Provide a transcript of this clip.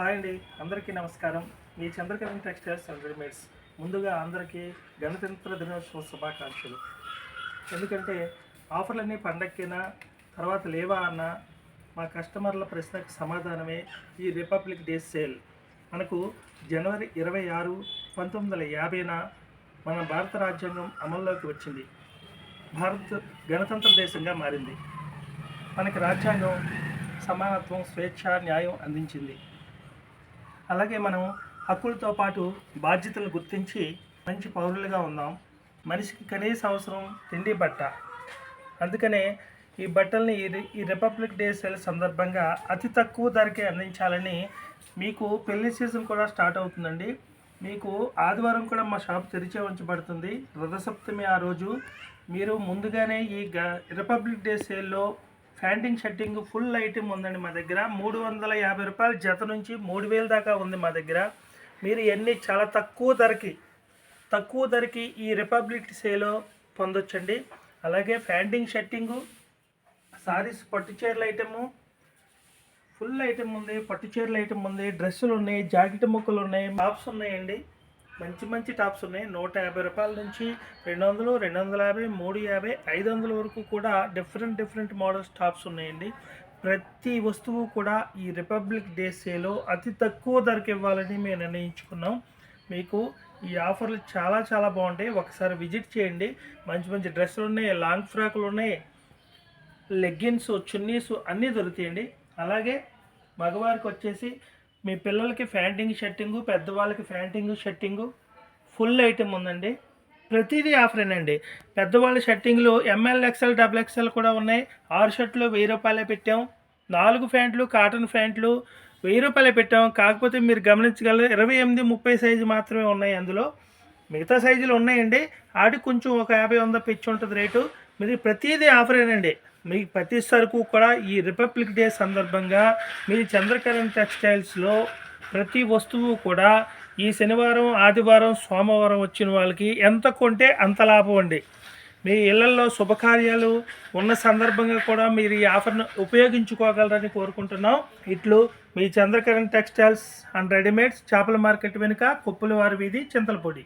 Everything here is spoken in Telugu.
హాయ్ అండి, అందరికీ నమస్కారం. మీ చంద్రకరణ్ టెక్స్టైల్స్ అండ్ రెడీమేడ్స్ ముందుగా అందరికీ గణతంత్ర దినోత్సవ శుభాకాంక్షలు. ఎందుకంటే ఆఫర్లన్నీ పండక్కినా తర్వాత లేవా అన్న మా కస్టమర్ల ప్రశ్నకు సమాధానమే ఈ రిపబ్లిక్ డే సేల్. మనకు జనవరి 26, 1950న మన భారత రాజ్యాంగం అమల్లోకి వచ్చింది. భారత్ గణతంత్ర దేశంగా మారింది. మనకి రాజ్యాంగం సమానత్వం, స్వేచ్ఛ, న్యాయం అందించింది. అలాగే మనం హక్కులతో పాటు బాధ్యతలను గుర్తించి మంచి పౌరులుగా ఉందాం. మనిషికి కనీస అవసరం తిండి, బట్ట. అందుకనే ఈ బట్టల్ని ఈ రిపబ్లిక్ డే సేల్ సందర్భంగా అతి తక్కువ ధరకే అందించాలని మీకు పెళ్లి సీజన్ కూడా స్టార్ట్ అవుతుందండి. మీకు ఆదివారం కూడా మా షాప్ తెరిచే ఉంచబడుతుంది. రథసప్తమి ఆ రోజు మీరు ముందుగానే ఈ రిపబ్లిక్ డే సేల్లో ప్యాంటింగ్ షర్టింగ్ ఫుల్ ఐటెం ఉందండి మా దగ్గర. 350 రూపాయల జత నుంచి 3000 దాకా ఉంది మా దగ్గర. మీరు ఎన్ని చాలా తక్కువ ధరకి ఈ రిపబ్లిక్ సేలో పొందొచ్చండి. అలాగే ప్యాంటింగ్ షర్టింగు, సారీస్, పట్టు చీరల ఐటెము ఫుల్ ఐటెం ఉంది. పట్టు చీరల ఐటెం ఉంది, డ్రెస్సులు ఉన్నాయి, జాకెట్ ముక్కలు ఉన్నాయి, టాప్స్ ఉన్నాయండి. మంచి టాప్స్ ఉన్నాయి. 150 రూపాయల నుంచి 200, 250, 350, 500 వరకు కూడా డిఫరెంట్ మోడల్స్ టాప్స్ ఉన్నాయండి. ప్రతి వస్తువు కూడా ఈ రిపబ్లిక్ డే సేలో అతి తక్కువ ధరకు ఇవ్వాలని మేము నిర్ణయించుకున్నాం. మీకు ఈ ఆఫర్లు చాలా బాగుంటాయి. ఒకసారి విజిట్ చేయండి. మంచి డ్రెస్సులు ఉన్నాయి, లాంగ్ ఫ్రాకులు ఉన్నాయి, లెగ్గిన్స్, చున్నీస్ అన్నీ దొరుకుతాయండి. అలాగే మగవారికి వచ్చేసి మీ పిల్లలకి ప్యాంటింగ్ షర్టింగు, పెద్దవాళ్ళకి ప్యాంటింగ్ షర్టింగు ఫుల్ ఐటెం ఉందండి. ప్రతిదీ ఆఫరేనండి. పెద్దవాళ్ళ షర్టింగ్లు ML, XL, XXL కూడా ఉన్నాయి. 6 షర్ట్లు 1000 రూపాయలే పెట్టాం. 4 ప్యాంట్లు, కాటన్ ప్యాంట్లు 1000 రూపాయలే పెట్టాం. కాకపోతే మీరు గమనించగలరు 28, 30 సైజు మాత్రమే ఉన్నాయి. అందులో మిగతా సైజులు ఉన్నాయండి. ఆడికి కొంచెం ఒక 50-100 పెంచి ఉంటుంది రేటు. మీరు ప్రతిదీ ఆఫరేనండి. మీకు ప్రతి సరుకు కూడా ఈ రిపబ్లిక్ డే సందర్భంగా మీ చంద్రకరణ్ టెక్స్టైల్స్లో ప్రతి వస్తువు కూడా ఈ శనివారం, ఆదివారం, సోమవారం వచ్చిన వాళ్ళకి ఎంత కొంటే అంత లాభం అండి. మీ ఇళ్లలో శుభకార్యాలు ఉన్న సందర్భంగా కూడా మీరు ఈ ఆఫర్ను ఉపయోగించుకోగలరని కోరుకుంటున్నాం. ఇట్లు మీ చంద్రకరణ్ టెక్స్టైల్స్ అండ్ రెడీమేడ్స్, చేపల మార్కెట్ వెనుక, కుప్పలవారి వీధి, చింతలపూడి.